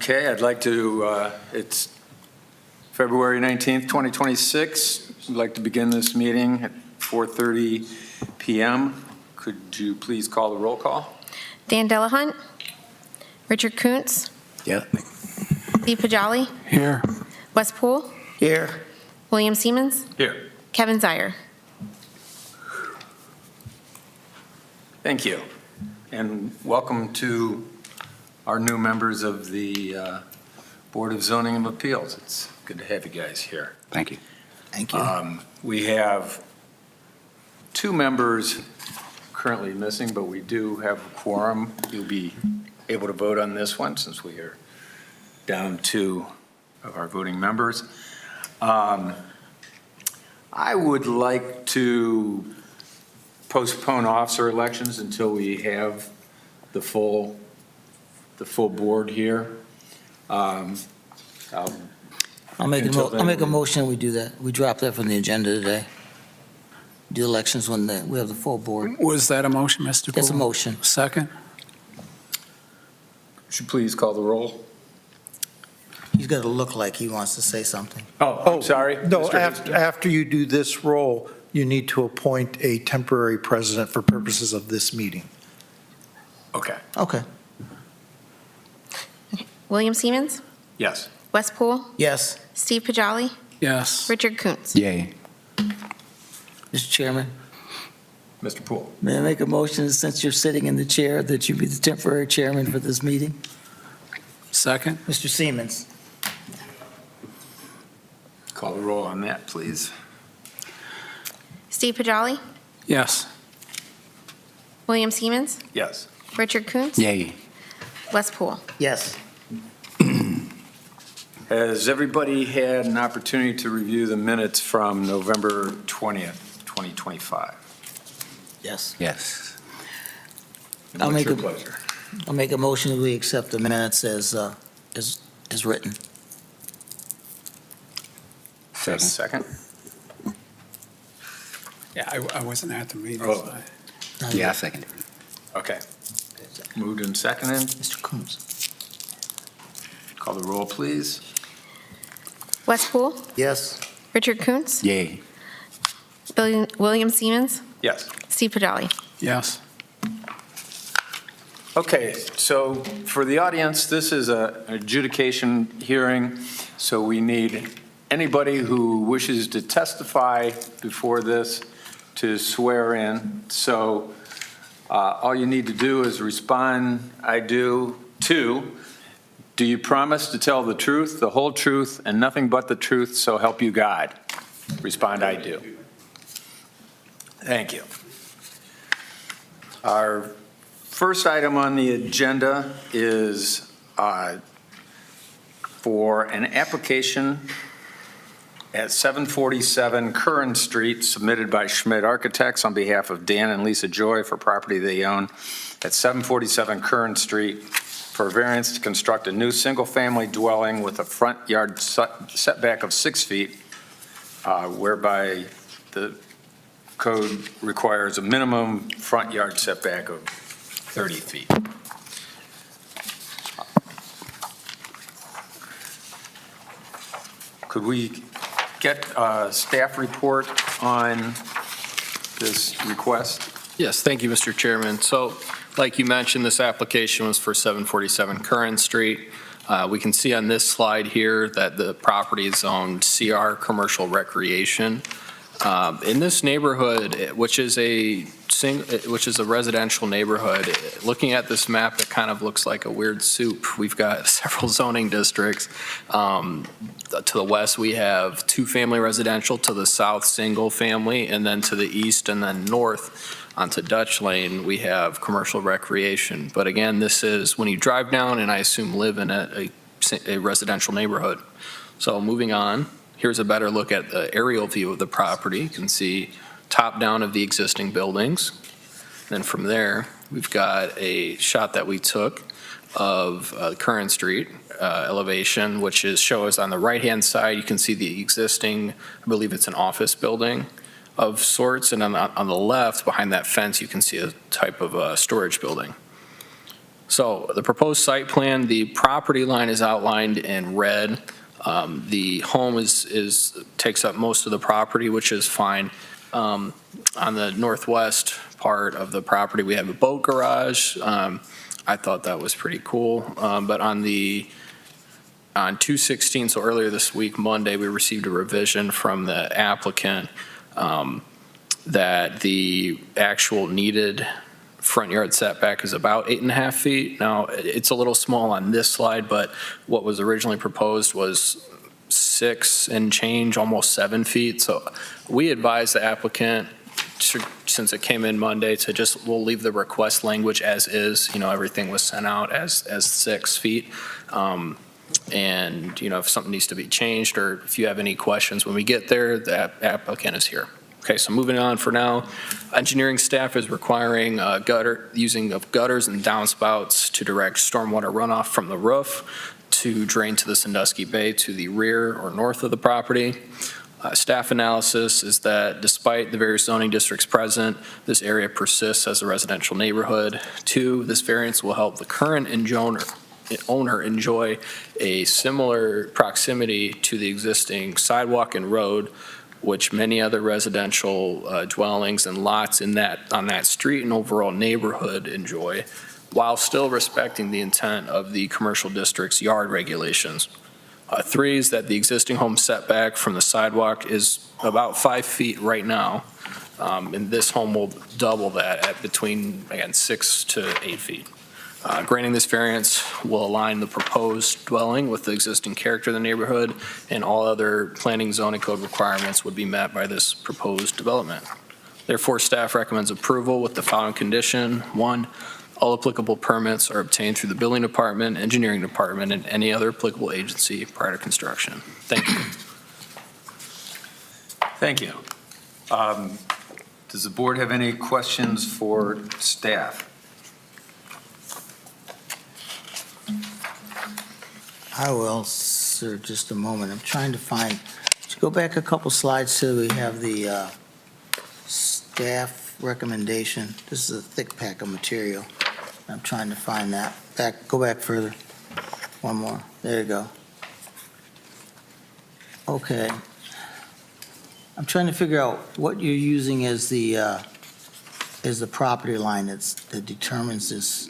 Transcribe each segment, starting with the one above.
Okay, I'd like to, it's February 19th, 2026. I'd like to begin this meeting at 4:30 PM. Could you please call the roll call? Dan Delahunt. Richard Kuntz. Yeah. Steve Pajali. Here. Wes Poole. Here. William Siemens. Here. Kevin Zier. Thank you. And welcome to our new members of the Board of Zoning and Appeals. It's good to have you guys here. Thank you. Thank you. We have two members currently missing, but we do have a quorum. You'll be able to vote on this one since we are down two of our voting members. I would like to postpone officer elections until we have the full board here. I'll make a motion, we do that. We drop that from the agenda today. Do elections when we have the full board. Was that a motion, Mr. Poole? It's a motion. Second? Would you please call the roll? He's got to look like he wants to say something. Oh, sorry. No, Mr. Hickson. after you do this role, you need to appoint a temporary president for purposes of this meeting. Okay, Okay. William Siemens. yes. Wes Poole. Yes. Steve Pajali. Yes. Richard Kuntz. Yay. Mr. Chairman, Mr. Poole. may I make a motion, since you're sitting in the chair, that you be the temporary chairman for this meeting? Second? Mr. Siemens. Call the roll on that, please. Steve Pajali. Yes. William Siemens. Yes. Richard Kuntz. Yay. Wes Poole. Yes. Has everybody had an opportunity to review the minutes from November 20th, 2025? Yes. Yes. I'll What's make your a- pleasure? I'll make a motion that we accept the minutes as written. Second? Yeah, I wasn't at the meeting. Oh. Yeah, second. Okay. Moved and seconded. Mr. Kuntz. Call the roll, please. Wes Poole. Yes. Richard Kuntz. Yay. William Siemens. Yes. Steve Pajali. Yes. Okay, so for the audience, this is an adjudication hearing, so we need anybody who wishes to testify before this to swear in. So all you need to do is respond, I do, to, do you promise to tell the truth, the whole truth, and nothing but the truth, so help you God? Respond, I do. Thank you. Our first item on the agenda is for an application at 747 Curran Street submitted by Schmidt Architects on behalf of Dan and Lisa Joy for property they own at 747 Curran Street for a variance to construct a new single-family dwelling with a front yard setback of 6 feet, whereby the code requires a minimum front yard setback of 30 feet. Could we get a staff report on this request? Yes, thank you, Mr. Chairman. So, like you mentioned, this application was for 747 Curran Street. We can see on this slide here that the property is zoned CR Commercial Recreation. In this neighborhood, which is a residential neighborhood, looking at this map, it kind of looks like a weird soup. We've got several zoning districts. To the west, we have two-family residential, to the south, single-family, and then to the east and then north onto Dutch Lane, we have commercial recreation. But again, this is when you drive down and I assume live in a residential neighborhood. So moving on. Here's a better look at the aerial view of the property. You can see top down of the existing buildings. Then from there, we've got a shot that we took of Curran Street elevation, which shows on the right-hand side, you can see the existing, I believe it's an office building of sorts, and on the left, behind that fence, you can see a type of storage building. So the proposed site plan, the property line is outlined in red. The home takes up most of the property, which is fine. On the northwest part of the property, we have a boat garage. I thought that was pretty cool. But on 2/16, so earlier this week, Monday, we received a revision from the applicant that the actual needed front yard setback is about 8.5 feet. Now, it's a little small on this slide, but what was originally proposed was 6 and change, almost 7 feet. So we advised the applicant, since it came in Monday, to we'll leave the request language as is. Everything was sent out as 6 feet. And, if something needs to be changed, or if you have any questions when we get there, the applicant is here. Okay, so moving on for now, engineering staff is requiring using of gutters and downspouts to direct stormwater runoff from the roof to drain to the Sandusky Bay to the rear or north of the property. Staff analysis is that despite the various zoning districts present, this area persists as a residential neighborhood. 2, this variance will help the current owner enjoy a similar proximity to the existing sidewalk and road, which many other residential dwellings and lots on that street and overall neighborhood enjoy, while still respecting the intent of the commercial district's yard regulations. 3 is that the existing home setback from the sidewalk is about 5 feet right now, and this home will double that at between, again, 6 to 8 feet. Granting this variance will align the proposed dwelling with the existing character of the neighborhood, and all other planning zoning code requirements would be met by this proposed development. Therefore, staff recommends approval with the following condition. 1, all applicable permits are obtained through the building department, engineering department, and any other applicable agency prior to construction. Thank you. Thank you. Does the board have any questions for staff? I will, sir, just a moment. I'm trying to find, go back a couple slides so we have the staff recommendation. This is a thick pack of material. I'm trying to find that. Go back further. One more. There you go. Okay. I'm trying to figure out what you're using as the property line that determines this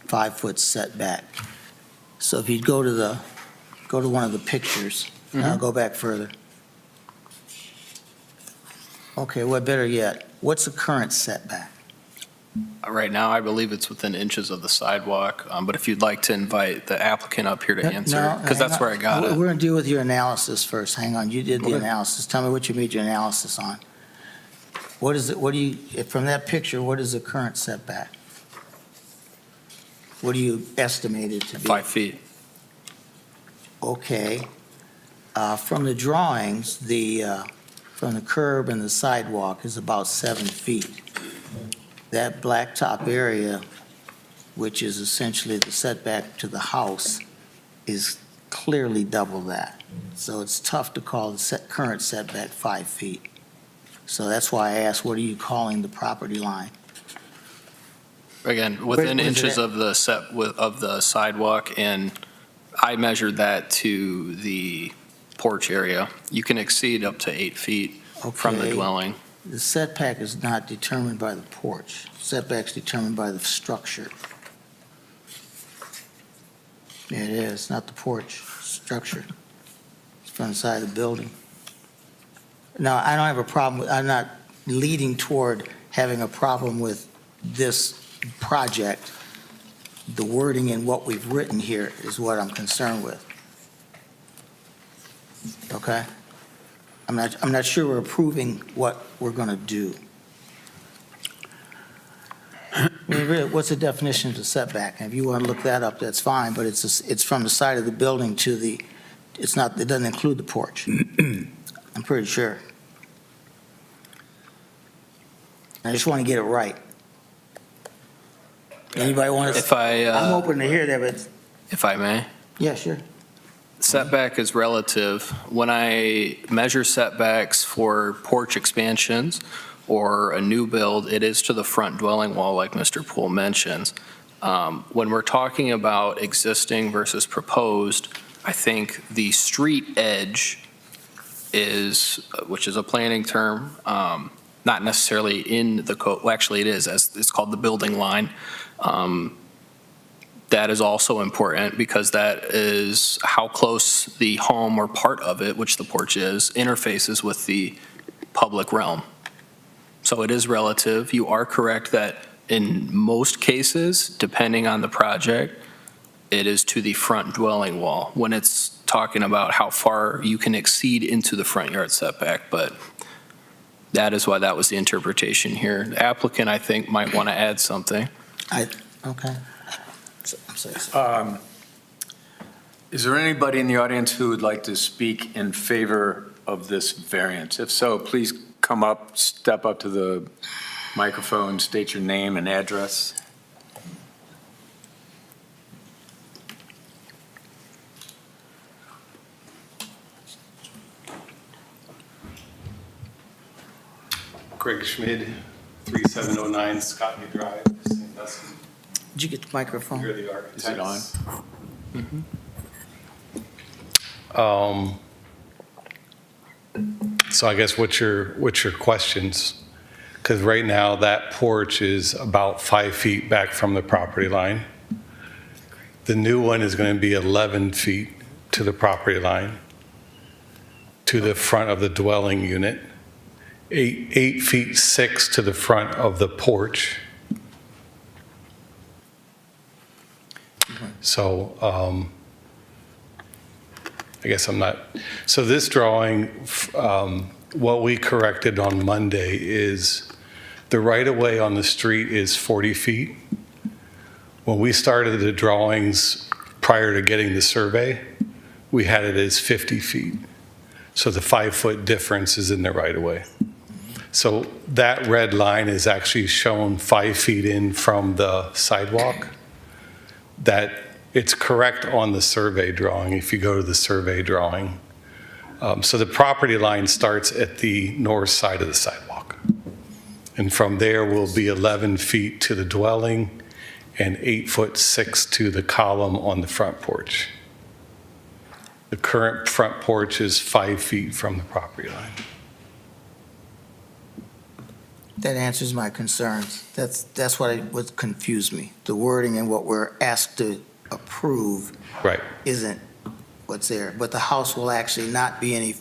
5-foot setback. So if you go to one of the pictures, and I'll go back further. Okay, well, better yet, what's the current setback? Right now, I believe it's within inches of the sidewalk, but if you'd like to invite the applicant up here to answer, because that's where I got it. We're going to deal with your analysis first. Hang on, you did the analysis. Tell me what you made your analysis on. What is it? From that picture, what is the current setback? What do you estimate it to be? 5 feet. Okay. From the drawings, from the curb and the sidewalk is about 7 feet. That blacktop area, which is essentially the setback to the house, is clearly double that. So it's tough to call the current setback 5 feet. So that's why I asked, what are you calling the property line? Again, within Where's it inches at? of the sidewalk, and I measured that to the porch area. You can exceed up to 8 feet from the Okay. dwelling. The setback is not determined by the porch. Setback's determined by the structure. Yeah, it is, not the porch, structure. It's from the side of the building. Now, I don't have a problem, I'm not leading toward having a problem with this project. The wording in what we've written here is what I'm concerned with. Okay? I'm not sure we're approving what we're going to do. What's the definition of the setback? And if you want to look that up, that's fine, but it's from the side of the building to the, it doesn't include the porch. I'm pretty sure. I just want to get it right. Anybody want to? I'm open to hear that, but, If I may. yeah, sure. Setback is relative. When I measure setbacks for porch expansions or a new build, it is to the front dwelling wall, like Mr. Poole mentions. When we're talking about existing versus proposed, I think the street edge is, which is a planning term, not necessarily in the code, well, actually it is, as it's called the building line. That is also important because that is how close the home or part of it, which the porch is, interfaces with the public realm. So it is relative. You are correct that in most cases, depending on the project, it is to the front dwelling wall when it's talking about how far you can exceed into the front yard setback, but that is why that was the interpretation here. The applicant, I think, might want to add something. Okay. I'm sorry. Is there anybody in the audience who would like to speak in favor of this variance? If so, please come up, step up to the microphone, state your name and address. Craig Schmid, 3709 Scotney Drive, St. Dustin. Did you get the microphone? Here are the architects. Is it on? So I guess what's your questions? Because right now that porch is about 5 feet back from the property line. The new one is going to be 11 feet to the property line, to the front of the dwelling unit, 8 feet 6 to the front of the porch. So I guess I'm not, so this drawing, what we corrected on Monday is the right-of-way on the street is 40 feet. When we started the drawings prior to getting the survey, we had it as 50 feet. So the 5-foot difference is in the right-of-way. So that red line is actually shown 5 feet in from the sidewalk. That it's correct on the survey drawing, if you go to the survey drawing. So the property line starts at the north side of the sidewalk. And from there will be 11 feet to the dwelling and 8 foot 6 to the column on the front porch. The current front porch is 5 feet from the property line. That answers my concerns. That's what confused me. The wording and what we're asked to approve Right. isn't what's there. But the house will actually not be any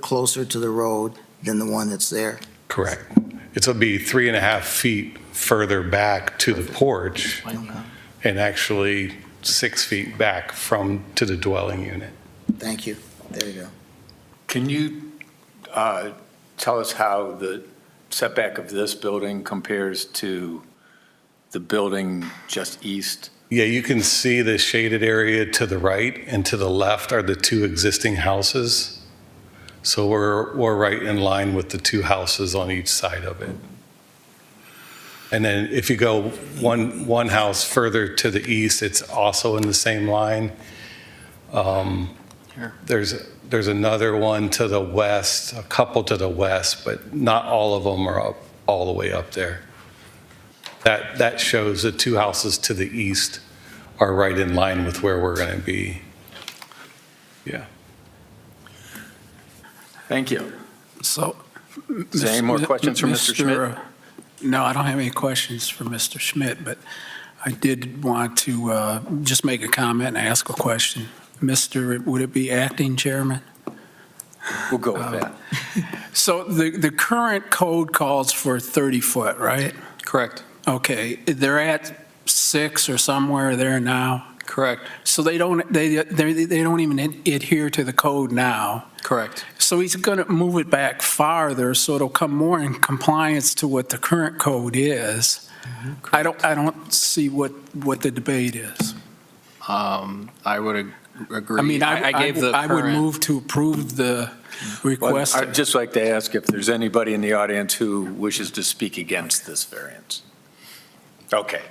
closer to the road than the one that's there. Correct. It'll be 3.5 feet further back to the porch and actually 6 feet back to the dwelling unit. Thank you. There you go. Can you tell us how the setback of this building compares to the building just east? Yeah, you can see the shaded area to the right and to the left are the two existing houses. So we're right in line with the two houses on each side of it. And then if you go one house further to the east, it's also in the same line. There's another one to the west, a couple to the west, but not all of them are up all the way up there. That shows the two houses to the east are right in line with where we're going to be. Yeah. Thank you. So. Is there any more questions for Mr. Schmidt? No, I don't have any questions for Mr. Schmidt, but I did want to just make a comment and ask a question. Would it be acting chairman? We'll go with that. So the current code calls for 30 foot, right? Correct. Okay, they're at 6 or somewhere there now. Correct. So they don't even adhere to the code now. Correct. So he's going to move it back farther, so it'll come more in compliance to what the current code is. I don't see what the debate is. I would agree. I mean, I gave the I would current- move to approve the request. I'd just like to ask if there's anybody in the audience who wishes to speak against this variance. Okay.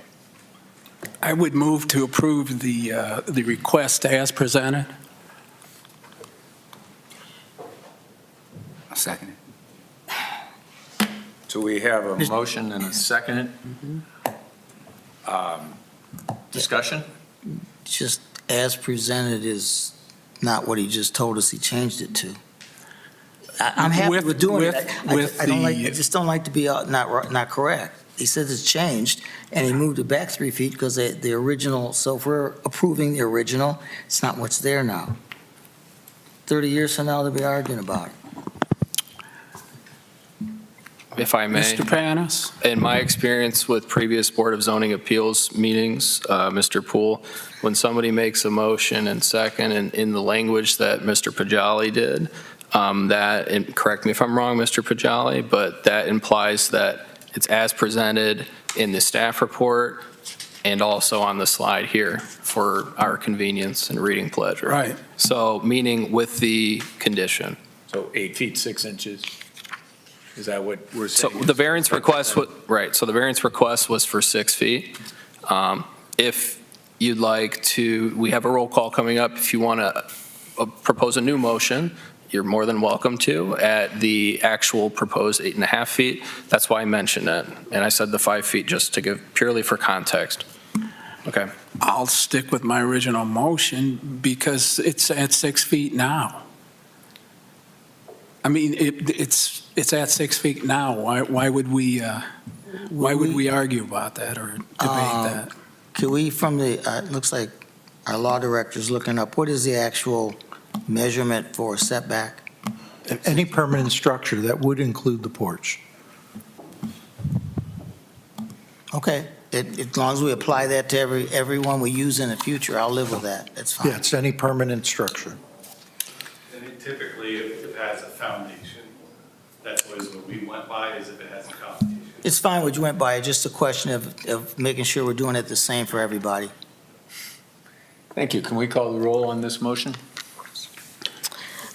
I would move to approve the request as presented. I'll second it. So we have a motion and a second. Discussion? Just as presented is not what he just told us he changed it to. I'm happy with doing it. I don't like, I just don't like to be not correct. He says it's changed, and he moved it back 3 feet because the original, so if we're approving the original, it's not what's there now. 30 years from now, they'll be arguing about it. If I may. Mr. Panis? In my experience with previous Board of Zoning Appeals meetings, Mr. Poole, when somebody makes a motion and second in the language that Mr. Pajali did, that, and correct me if I'm wrong, Mr. Pajali, but that implies that it's as presented in the staff report and also on the slide here for our convenience and reading pleasure. Right. So, meaning with the condition. So 8 feet, 6 inches. Is that what we're So saying? the variance request, right, so the variance request was for 6 feet. If you'd like to, we have a roll call coming up. If you want to propose a new motion, you're more than welcome to at the actual proposed 8.5 feet. That's why I mentioned it. And I said the 5 feet just to give purely for context. Okay. I'll stick with my original motion because it's at 6 feet now. I mean, it's at 6 feet now. Why would we argue about that or debate that? Can we, from the, it looks like our law director's looking up, what is the actual measurement for setback? Any permanent structure, that would include the porch. Okay, as long as we apply that to everyone we use in the future, I'll live with that. That's fine. Yeah, it's any permanent structure. And it typically, if it has a foundation, that's always what we went by, is if it has a foundation. It's fine what you went by, just a question of making sure we're doing it the same for everybody. Thank you. Can we call the roll on this motion?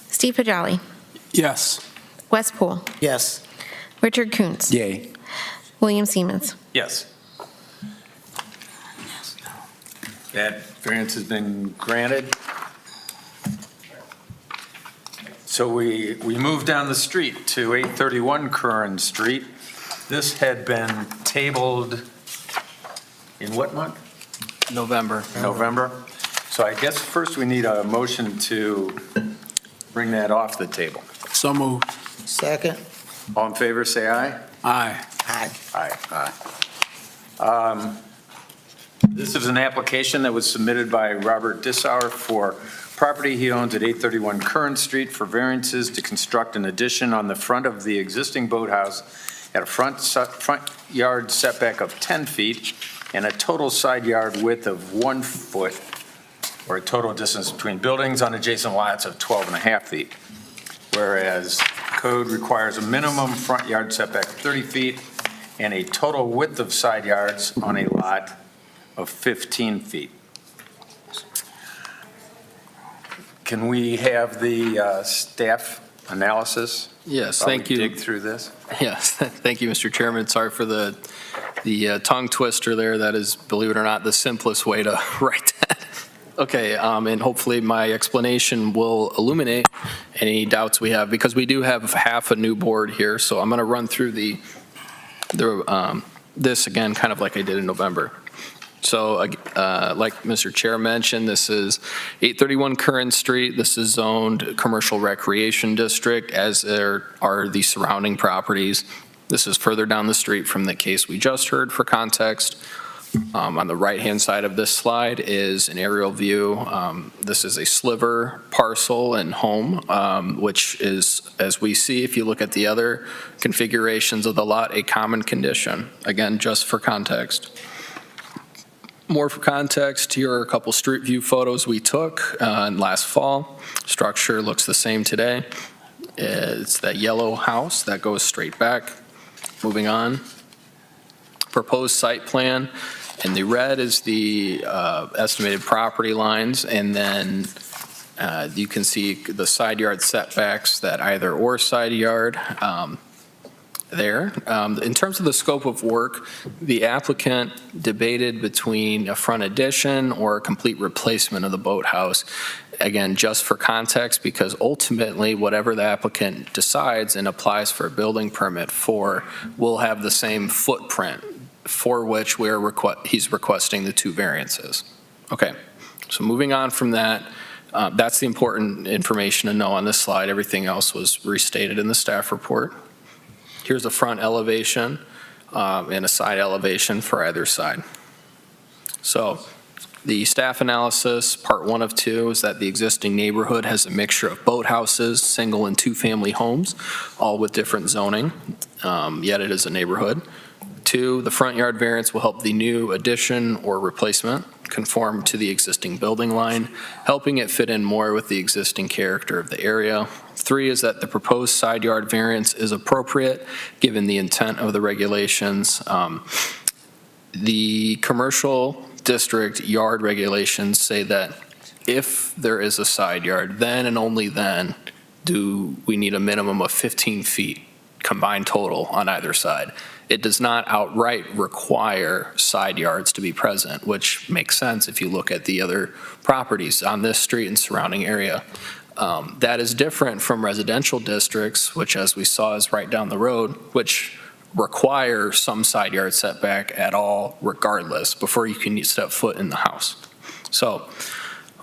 Steve Pajali, Yes. Wes Poole, Yes. Richard Kuntz, Yay. William Siemens. Yes. That variance has been granted. So we move down the street to 831 Curran Street. This had been tabled in what month? November. November. So I guess first we need a motion to bring that off the table. So moved. Second? All in favor, say aye. Aye. Aye. Aye. This is an application that was submitted by Robert Dissauer for property he owns at 831 Curran Street for variances to construct an addition on the front of the existing boathouse at a front yard setback of 10 feet and a total side yard width of 1 foot, or a total distance between buildings on adjacent lots of 12.5 feet. Whereas code requires a minimum front yard setback of 30 feet and a total width of side yards on a lot of 15 feet. Can we have the staff analysis? Yes, while we thank you. dig through this? Yes, thank you, Mr. Chairman. Sorry for the tongue twister there. That is, believe it or not, the simplest way to write that. Okay, and hopefully my explanation will illuminate any doubts we have, because we do have half a new board here, so I'm going to run through this again, kind of like I did in November. So, like Mr. Chair mentioned, this is 831 Curran Street. This is zoned commercial recreation district, as there are the surrounding properties. This is further down the street from the case we just heard for context. On the right-hand side of this slide is an aerial view. This is a sliver parcel and home, which is, as we see, if you look at the other configurations of the lot, a common condition. Again, just for context. More for context, here are a couple street view photos we took last fall. Structure looks the same today. It's that yellow house that goes straight back. Moving on. Proposed site plan. In the red is the estimated property lines, and then you can see the side yard setbacks, that either or side yard there. In terms of the scope of work, the applicant debated between a front addition or a complete replacement of the boathouse. Again, just for context, because ultimately, whatever the applicant decides and applies for a building permit for will have the same footprint for which he's requesting the 2 variances. Okay, so moving on from that, that's the important information to know on this slide. Everything else was restated in the staff report. Here's a front elevation and a side elevation for either side. So the staff analysis, part 1 of 2, is that the existing neighborhood has a mixture of boathouses, single and 2-family homes, all with different zoning, yet it is a neighborhood. 2, the front yard variance will help the new addition or replacement conform to the existing building line, helping it fit in more with the existing character of the area. 3 is that the proposed side yard variance is appropriate given the intent of the regulations. The commercial district yard regulations say that if there is a side yard, then and only then do we need a minimum of 15 feet combined total on either side. It does not outright require side yards to be present, which makes sense if you look at the other properties on this street and surrounding area. That is different from residential districts, which, as we saw, is right down the road, which require some side yard setback at all regardless before you can step foot in the house. So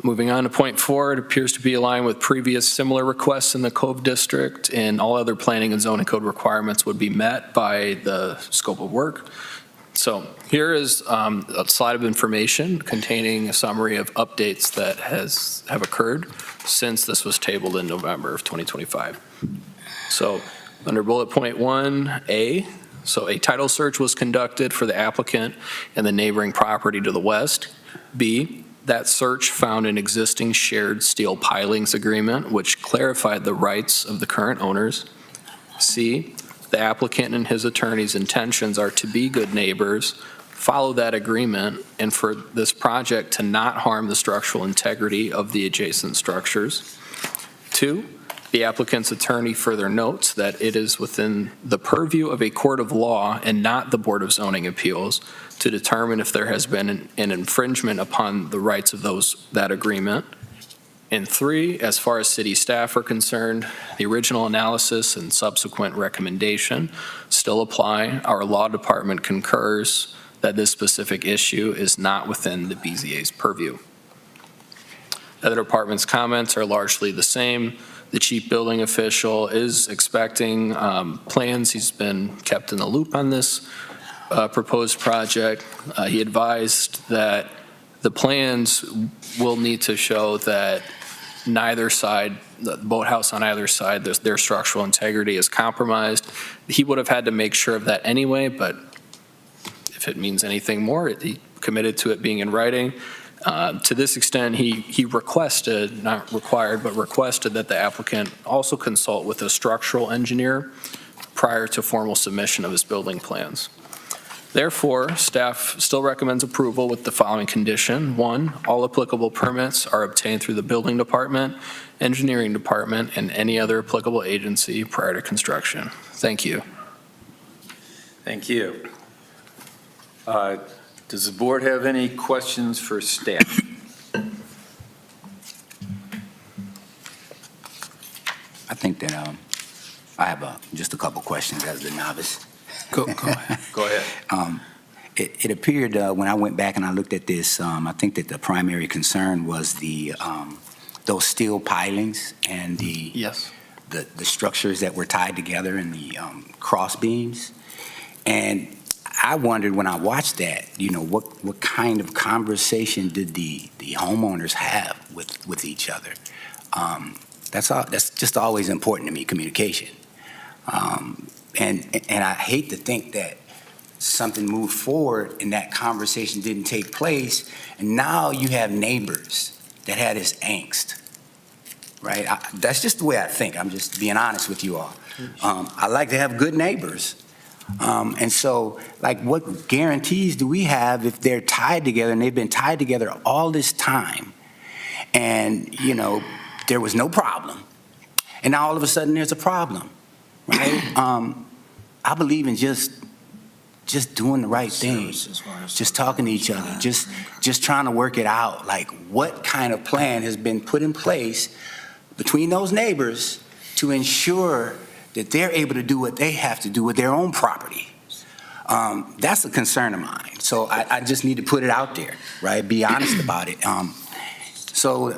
moving on to point 4, it appears to be aligned with previous similar requests in the Cove District, and all other planning and zoning code requirements would be met by the scope of work. So here is a slide of information containing a summary of updates that have occurred since this was tabled in November of 2025. So under bullet point 1A, so a title search was conducted for the applicant and the neighboring property to the west. B, that search found an existing shared steel pilings agreement which clarified the rights of the current owners. C, the applicant and his attorney's intentions are to be good neighbors, follow that agreement, and for this project to not harm the structural integrity of the adjacent structures. 2, the applicant's attorney further notes that it is within the purview of a court of law and not the Board of Zoning Appeals to determine if there has been an infringement upon the rights of that agreement. And 3, as far as city staff are concerned, the original analysis and subsequent recommendation still apply. Our law department concurs that this specific issue is not within the BZA's purview. The other department's comments are largely the same. The chief building official is expecting plans. He's been kept in the loop on this proposed project. He advised that the plans will need to show that neither side, the boathouse on either side, their structural integrity is compromised. He would have had to make sure of that anyway, but if it means anything more, he committed to it being in writing. To this extent, he requested, not required, but requested that the applicant also consult with a structural engineer prior to formal submission of his building plans. Therefore, staff still recommends approval with the following condition. 1, all applicable permits are obtained through the building department, engineering department, and any other applicable agency prior to construction. Thank you. Thank you. Does the board have any questions for staff? I think that I have just a couple questions as a novice. Go ahead. Go ahead. It appeared when I went back and I looked at this, I think that the primary concern was those steel pilings and Yes. the structures that were tied together and the cross beams. And I wondered when I watched that, what kind of conversation did the homeowners have with each other? That's just always important to me, communication. And I hate to think that something moved forward and that conversation didn't take place, and now you have neighbors that had this angst, right? That's just the way I think. I'm just being honest with you all. I like to have good neighbors. And so, what guarantees do we have if they're tied together and they've been tied together all this time and, there was no problem, and now all of a sudden there's a problem, right? I believe in just doing the right thing, just talking to each other, just trying to work it out. Like, what kind of plan has been put in place between those neighbors to ensure that they're able to do what they have to do with their own property? That's a concern of mine. So I just need to put it out there, right? Be honest about it. So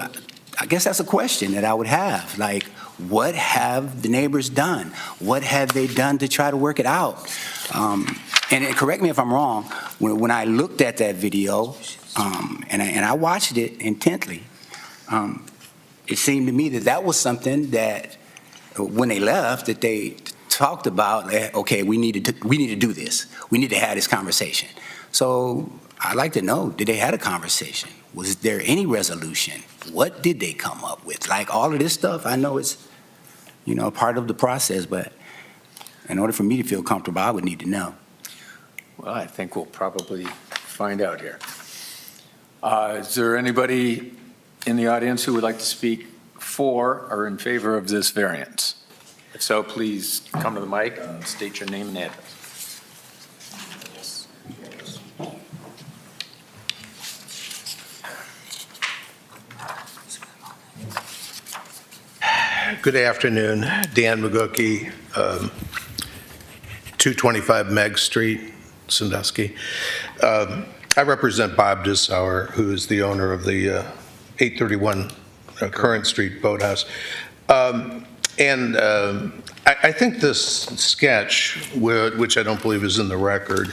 I guess that's a question that I would have. Like, what have the neighbors done? What have they done to try to work it out? And correct me if I'm wrong, when I looked at that video, and I watched it intently, it seemed to me that that was something that, when they left, that they talked about, okay, we need to do this. We need to have this conversation. So I'd like to know, did they have a conversation? Was there any resolution? What did they come up with? Like, all of this stuff, I know it's, part of the process, but in order for me to feel comfortable, I would need to know. Well, I think we'll probably find out here. Is there anybody in the audience who would like to speak for or in favor of this variance? If so, please come to the mic and state your name and address. Good afternoon, Dan McGookie, 225 Meg Street, Sandusky. I represent Bob Dissauer, who is the owner of the 831 Current Street Boathouse. I think this sketch, which I don't believe is in the record,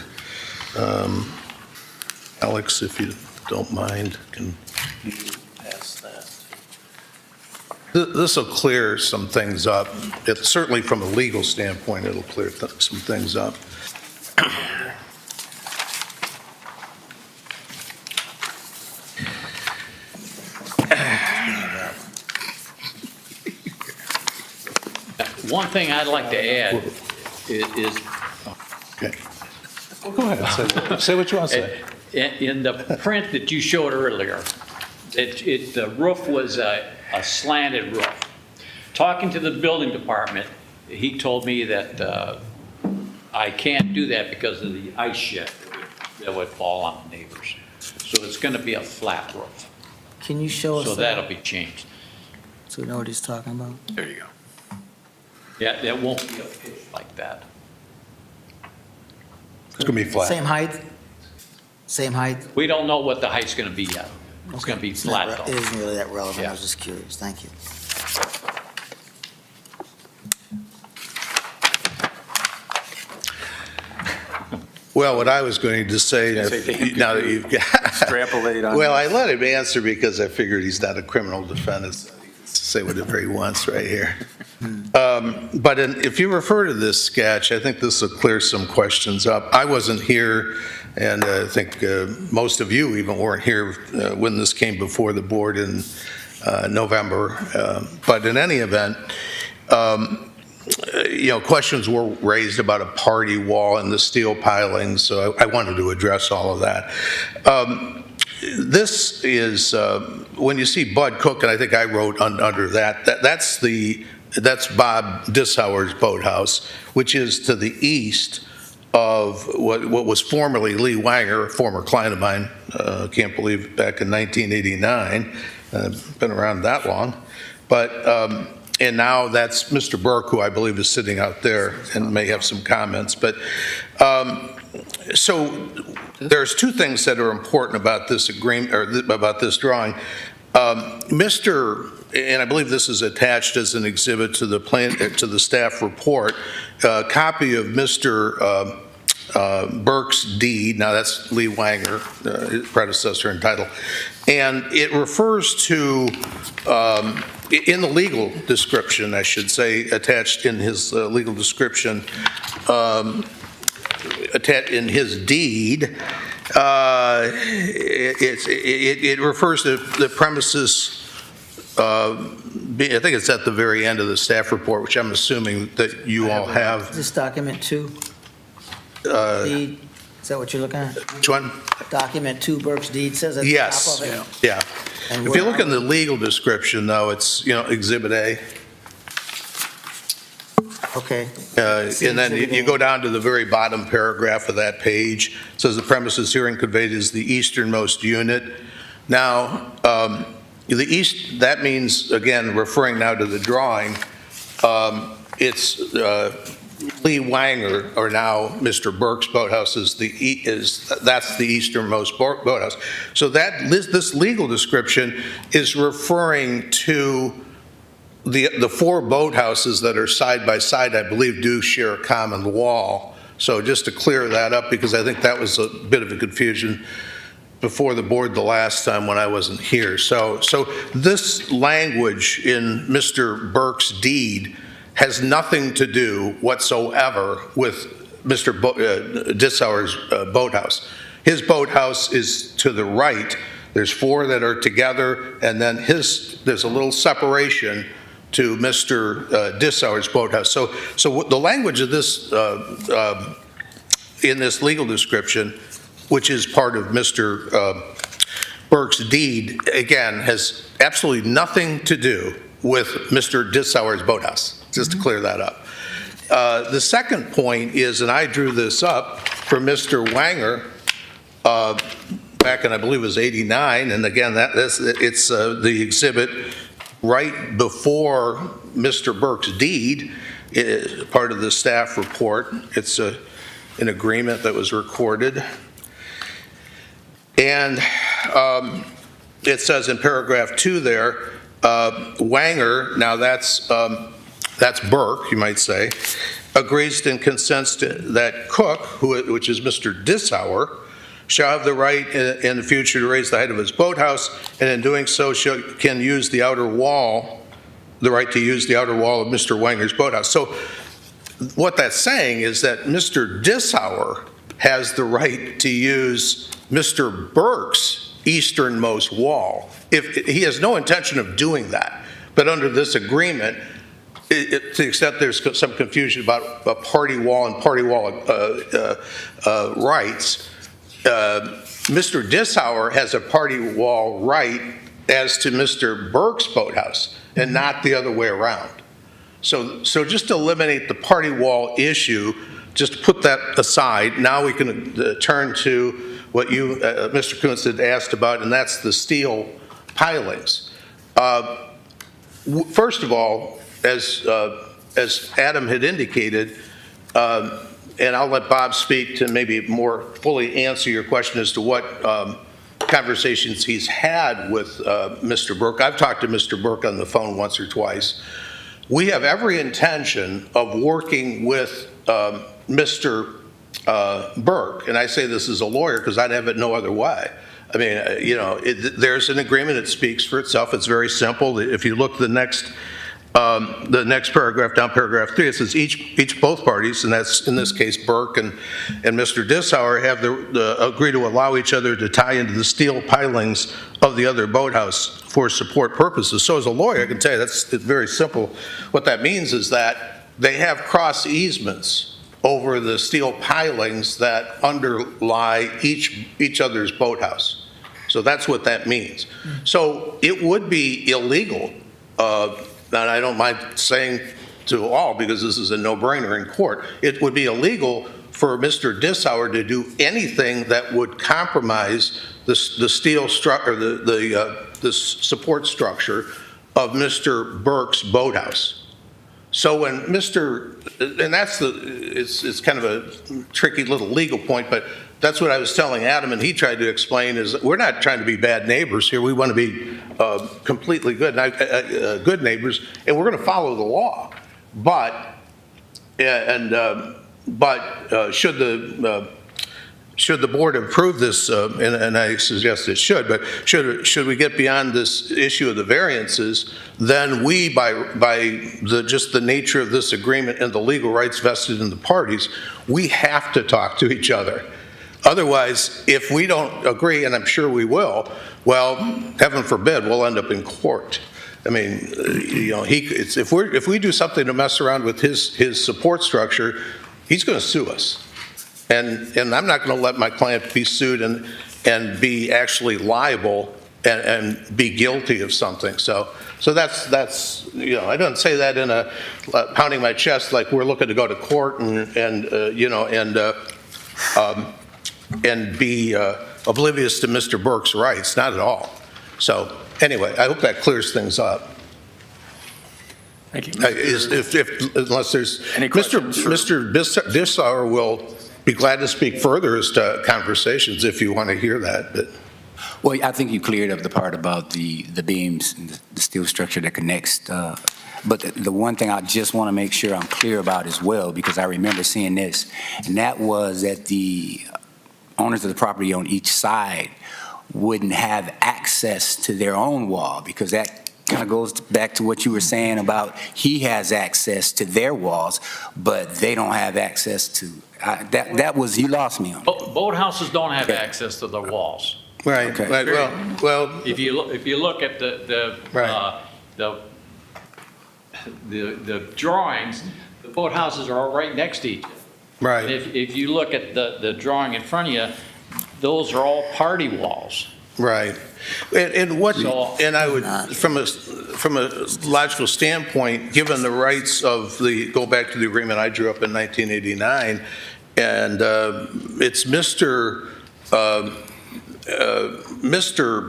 Alex, if you don't mind, can you pass that? This will clear some things up. Certainly from a legal standpoint, it'll clear some things up. One thing I'd like to add is. Okay. Well, go ahead. Say what you want to say. In the print that you showed earlier, the roof was a slanted roof. Talking to the building department, he told me that I can't do that because of the ice shed that would fall on the neighbors. So it's going to be a flat roof. Can you show us So that? that'll be changed. So we know what he's talking about? There you go. Yeah, there won't be a pitch like that. It's going to be flat. Same height? Same height? We don't know what the height's going to be yet. It's going to be It's not flat It though. isn't really that relevant, Yeah. I was just curious, thank you. Well, what I was going to say, now that you've got. Extrapolate on. Well, I let him answer because I figured he's not a criminal defendant. So he can say whatever he wants right here. But if you refer to this sketch, I think this will clear some questions up. I wasn't here, and I think most of you even weren't here when this came before the board in November. But in any event, questions were raised about a party wall and the steel pilings, so I wanted to address all of that. This is, when you see Bud Cook, and I think I wrote under that's Bob Dissauer's boathouse, which is to the east of what was formerly Lee Wanger, a former client of mine, can't believe back in 1989, been around that long, but and now that's Mr. Burke, who I believe is sitting out there and may have some comments. But so there's two things that are important about this agreement, or about this drawing. And I believe this is attached as an exhibit to the plan, to the staff report, a copy of Mr. Burke's deed. Now that's Lee Wanger, his predecessor in title, and it refers to. In the legal description, I should say, attached in his legal description, attached in his deed, it refers to the premises, I think it's at the very end of the staff report, which I'm assuming that you all have. Is this document 2? Deed? Is that what you're looking at? Which one? Document 2, Burke's deed says at the Yes. top of it? Yeah. And If you where look in the legal description, though, it's, Exhibit A. Okay. And then you go down to the very bottom paragraph of that page. It says the premises herein conveyed is the easternmost unit. Now, the east, that means, again, referring now to the drawing, it's Lee Wanger, or now Mr. Burke's boathouse, that's the easternmost boathouse. So this legal description is referring to the four boathouses that are side by side, I believe, do share a common wall. So just to clear that up, because I think that was a bit of a confusion before the board the last time when I wasn't here. So this language in Mr. Burke's deed has nothing to do whatsoever with Mr. Dissauer's boathouse. His boathouse is to the right. There's four that are together, and then there's a little separation to Mr. Dissauer's boathouse. So the language of this, in this legal description, which is part of Mr. Burke's deed, again, has absolutely nothing to do with Mr. Dissauer's boathouse, just to clear that up. The second point is, and I drew this up for Mr. Wanger back in, I believe it was 89, and again, it's the exhibit right before Mr. Burke's deed, part of the staff report. It's an agreement that was recorded. And it says in paragraph 2 there, Wanger, now that's Burke, you might say, agrees and consents to that Cook, which is Mr. Dissauer, shall have the right in the future to raise the height of his boathouse, and in doing so can use the outer wall, the right to use the outer wall of Mr. Wanger's boathouse. So what that's saying is that Mr. Dissauer has the right to use Mr. Burke's easternmost wall. If he has no intention of doing that, but under this agreement, to the extent there's some confusion about a party wall and party wall rights, Mr. Dissauer has a party wall right as to Mr. Burke's boathouse, and not the other way around. So just to eliminate the party wall issue, just put that aside. Now we can turn to what you, Mr. Kuntz, had asked about, and that's the steel pilings. First of all, as Adam had indicated, and I'll let Bob speak to maybe more fully answer your question as to what conversations he's had with Mr. Burke. I've talked to Mr. Burke on the phone once or twice. We have every intention of working with Mr. Burke, and I say this as a lawyer because I'd have it no other way. I mean, there's an agreement that speaks for itself. It's very simple. If you look at the next paragraph down, paragraph 3, it says both parties, and that's in this case Burke and Mr. Dissauer, have agree to allow each other to tie into the steel pilings of the other boathouse for support purposes. So as a lawyer, I can tell you it's very simple. What that means is that they have cross easements over the steel pilings that underlie each other's boathouse. So that's what that means. So it would be illegal, and I don't mind saying to all, because this is a no-brainer in court, it would be illegal for Mr. Dissauer to do anything that would compromise the steel structure, the support structure of Mr. Burke's boathouse. So when it's kind of a tricky little legal point, but that's what I was telling Adam, and he tried to explain, is we're not trying to be bad neighbors here. We want to be completely good neighbors, and we're going to follow the law. But should the board approve this, and I suggest it should, but should we get beyond this issue of the variances, then we, by just the nature of this agreement and the legal rights vested in the parties, we have to talk to each other. Otherwise, if we don't agree, and I'm sure we will, well, heaven forbid, we'll end up in court. I mean, if we do something to mess around with his support structure, he's going to sue us. And I'm not going to let my client be sued and be actually liable and be guilty of something. So that's I don't say that in a pounding my chest like we're looking to go to court and be oblivious to Mr. Burke's rights. Not at all. So anyway, I hope that clears things up. Thank you. Unless there's, Any questions for- Mr. Dissauer will be glad to speak further as to conversations if you want to hear that, but. Well, I think you cleared up the part about the beams and the steel structure that connects. But the one thing I just want to make sure I'm clear about as well, because I remember seeing this, and that was that the owners of the property on each side wouldn't have access to their own wall, because that kind of goes back to what you were saying about he has access to their walls, but they don't have access to, that was, you lost me on it. Boathouses don't have access to the walls. Right, Okay. right, well, If you look at the drawings, the boathouses are all right next to each other. And right, if you look at the drawing in front of you, those are all party walls. right. And what, So- and I would, from a logical standpoint, given the rights of go back to the agreement, I drew up in 1989, and it's Mr.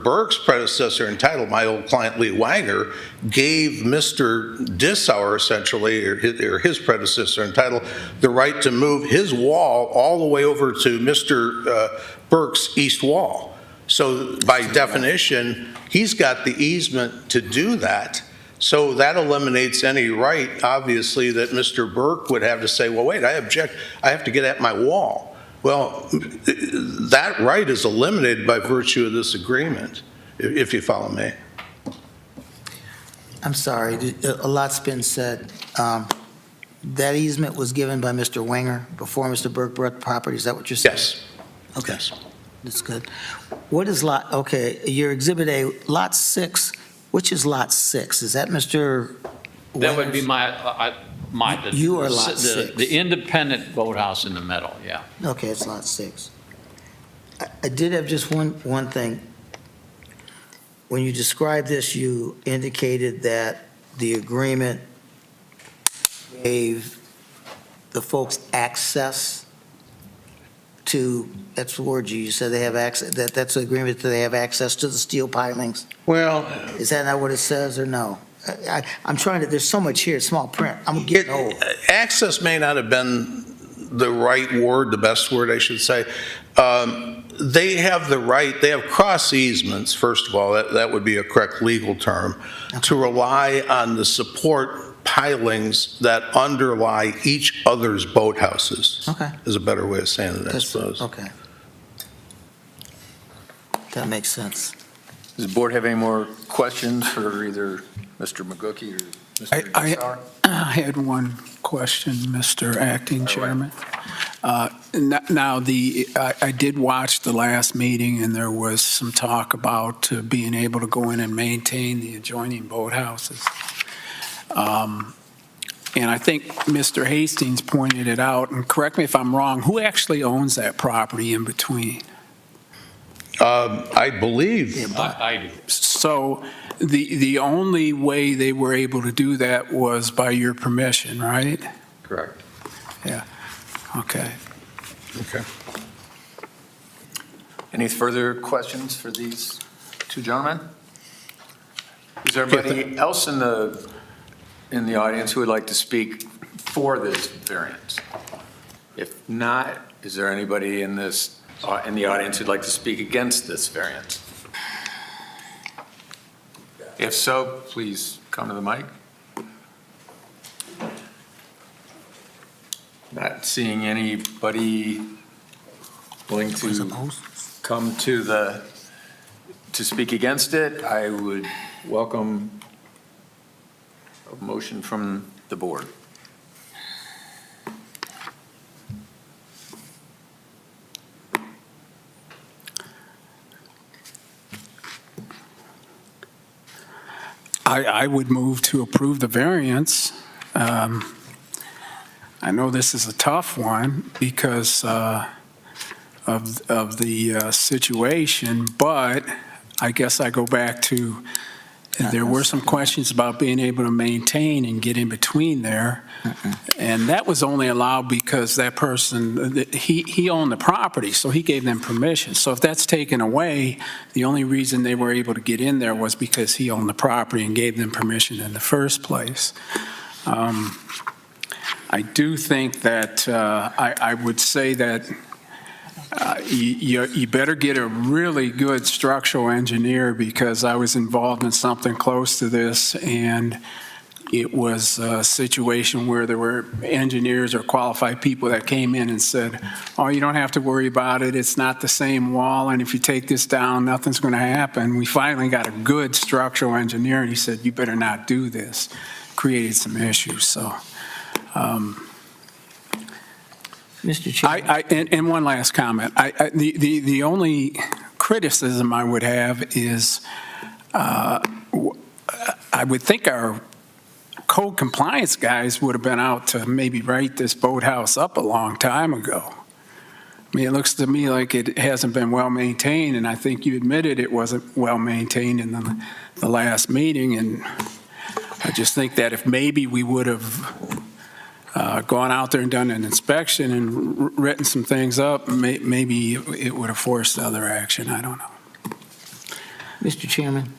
Burke's predecessor entitled, my old client Lee Wagner, gave Mr. Dissauer essentially, or his predecessor entitled, the right to move his wall all the way over to Mr. Burke's east wall. So by definition, he's got the easement to do that. So that eliminates any right, obviously, that Mr. Burke would have to say, well, wait, I object, I have to get at my wall. Well, that right is eliminated by virtue of this agreement, if you follow me. I'm sorry, a lot's been said. That easement was given by Mr. Wenger before Mr. Burke bought the property, is that what you're saying? Yes. Okay, Yes. that's good. What is your Exhibit A, Lot 6, which is Lot 6? Is that Mr. That would be Wenger's? my. You are lot the- 6. The independent boathouse in the middle, yeah. Okay, it's Lot 6. I did have just one thing. When you described this, you indicated that the agreement gave the folks access to, that's the word you said, they have access, that's the agreement that they have access to the steel pilings? Well, Is that not what it says, or no? I'm trying to, there's so much here, small print. I'm getting old. access may not have been the right word, the best word, I should say. They have the right, they have cross easements, first of all, that would be a correct legal term, to rely on the support pilings that underlie each other's boathouses. Okay. Is a better way of saying it, I That's- suppose. Okay. That makes sense. Does the board have any more questions for either Mr. McGookie or Mr. Dissauer? I had one question, Mr. Acting right. Chairman. Now, I did watch the last meeting, and there was some talk about being able to go in and maintain the adjoining boathouses. And I think Mr. Hastings pointed it out, and correct me if I'm wrong, who actually owns that property in between? I believe, I do. So the only way they were able to do that was by your permission, right? Correct. Okay. okay. Any further questions for these two gentlemen? Is there anybody else in the audience who would like to speak for this variance? If not, is there anybody in the audience who'd like to speak against this variance? If so, please come to the mic. Not seeing anybody willing to come to speak against it, I would welcome a motion from the board. I would move to approve the variance. I know this is a tough one because of the situation, but I guess I go back to, there were some questions about being able to maintain and get in between there. And that was only allowed because that person, he owned the property, so he gave them permission. So if that's taken away, the only reason they were able to get in there was because he owned the property and gave them permission in the first place. I do think that I would say that you better get a really good structural engineer, because I was involved in something close to this, and it was a situation where there were engineers or qualified people that came in and said, oh, you don't have to worry about it, it's not the same wall, and if you take this down, nothing's going to happen. We finally got a good structural engineer, and he said, you better not do this. Created some issues, so. Mr. Chairman. And one last comment. The only criticism I would have is, I would think our code compliance guys would have been out to maybe write this boathouse up a long time ago. I mean, it looks to me like it hasn't been well maintained, and I think you admitted it wasn't well maintained in the last meeting, and I just think that if maybe we would have gone out there and done an inspection and written some things up, maybe it would have forced other action. I don't know. Mr. Chairman,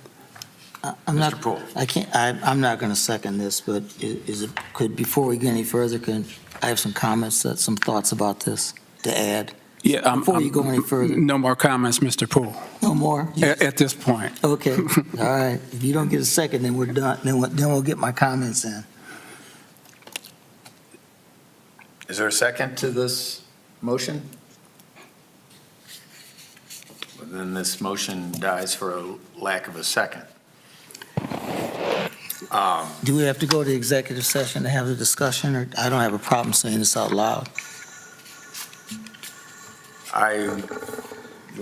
Mr. Poole. I'm not going to second this, but before we get any further, I have some comments, some thoughts about this to add? Yeah, Before you go any further. No more comments, Mr. Poole, No more? at this point. Okay, all right. If you don't get a second, then we're done. Then we'll get my comments in. Is there a second to this motion? Well, then this motion dies for a lack of a second. Do we have to go to executive session to have the discussion, or I don't have a problem saying this out loud? You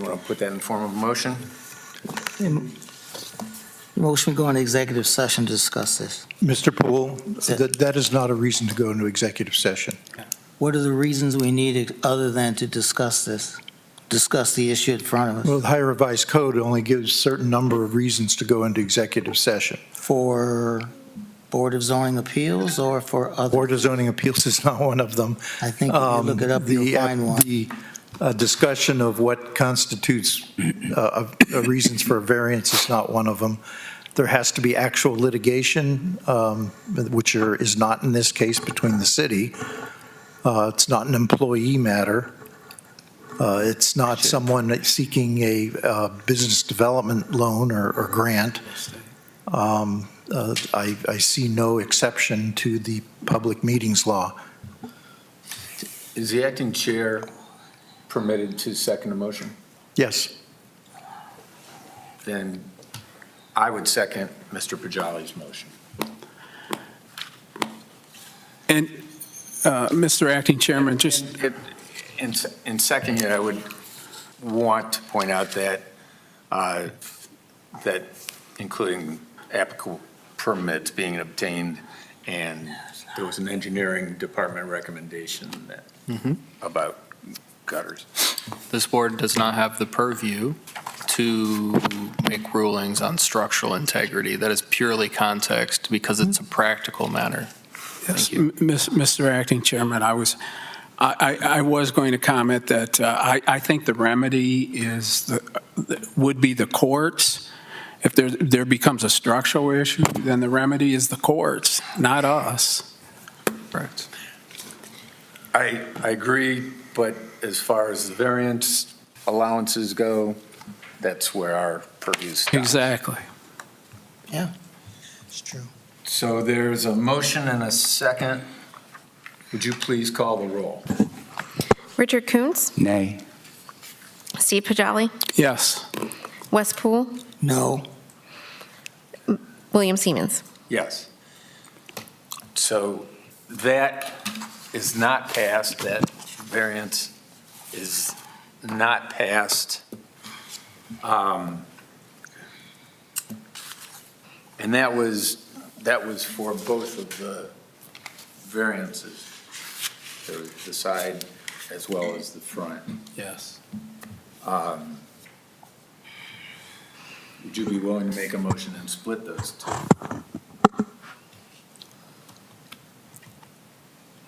want to put that in form of a motion? Motion to go into executive session to discuss this. Mr. Poole, that is not a reason to go into executive session. What are the reasons we need it other than to discuss this? Discuss the issue in front of us? Well, the Ohio Revised Code only gives a certain number of reasons to go into executive session. For Board of Zoning Appeals or for other? Board of Zoning Appeals is not one of them. I think if you look it up, you'll find one. The discussion of what constitutes reasons for a variance is not one of them. There has to be actual litigation, which is not in this case between the city. It's not an employee matter. It's not someone seeking a business development loan or grant. I see no exception to the public meetings law. Is the acting chair permitted to second a motion? Yes. Then I would second Mr. Pajali's motion. And Mr. Acting Chairman, just In second, I would want to point out that that including applicable permits being obtained, and there was an engineering department recommendation that about gutters. This board does not have the purview to make rulings on structural integrity. That is purely context because it's a practical matter. yes, Thank you. Mr. Acting Chairman, I was going to comment that I think the remedy would be the courts. If there becomes a structural issue, then the remedy is the courts, not us. Correct. I agree, but as far as the variance allowances go, that's where our purview stops. Exactly. Yeah, it's true. So there's a motion and a second. Would you please call the roll? Richard Kuntz, Nay. Steve Pajali, Yes. Wes Poole, No, William Siemens. Yes. So that is not passed, that variance is not passed. And that was for both of the variances, the side as well as the front. Yes. Would you be willing to make a motion and split those two?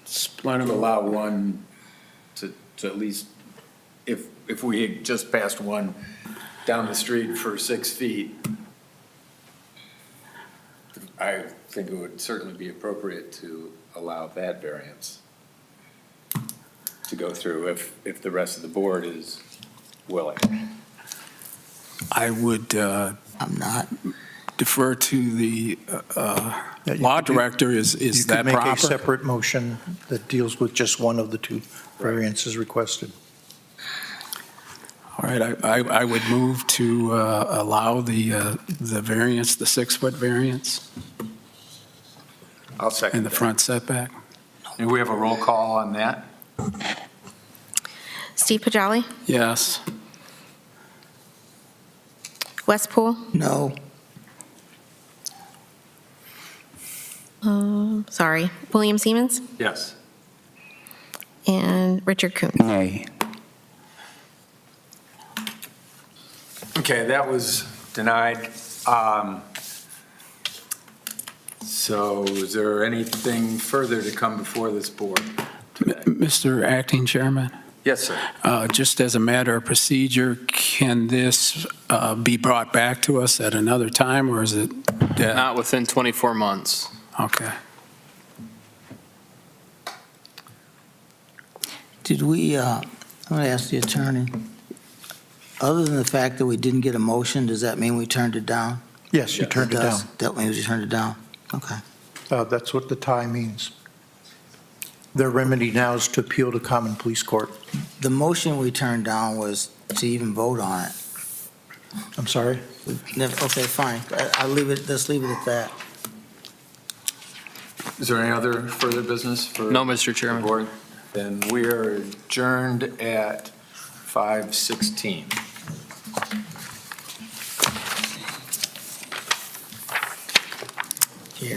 Split To them. allow one to at least, if we had just passed one down the street for 6 feet, I think it would certainly be appropriate to allow that variance to go through if the rest of the board is willing. I would I'm not. defer to the Yeah, you law could do- director. Is You that could make a proper? separate motion that deals with just one of the two variances requested. All right, I would move to allow the variance, the 6-foot variance I'll second in the that. front setback. And we have a roll call on that? Steve Pajali, Yes. Wes Poole, No. sorry, William Siemens, Yes. and Richard Coons. Nay. Okay, that was denied. So is there anything further to come before this board today? Mr. Acting Chairman, Yes, sir. just as a matter of procedure, can this be brought back to us at another time, or is it dead? Not within 24 months. Okay. Did we, I'm going to ask the attorney, other than the fact that we didn't get a motion, does that mean we turned it down? Yes, you turned it down. That means we turned it down? Okay. That's what the tie means. Their remedy now is to appeal to common police court. The motion we turned down was to even vote on it. I'm sorry? Okay, fine. I'll leave it, let's leave it at that. Is there any other further business for? No, Mr. the Chairman. board? Then we are adjourned at 5:16.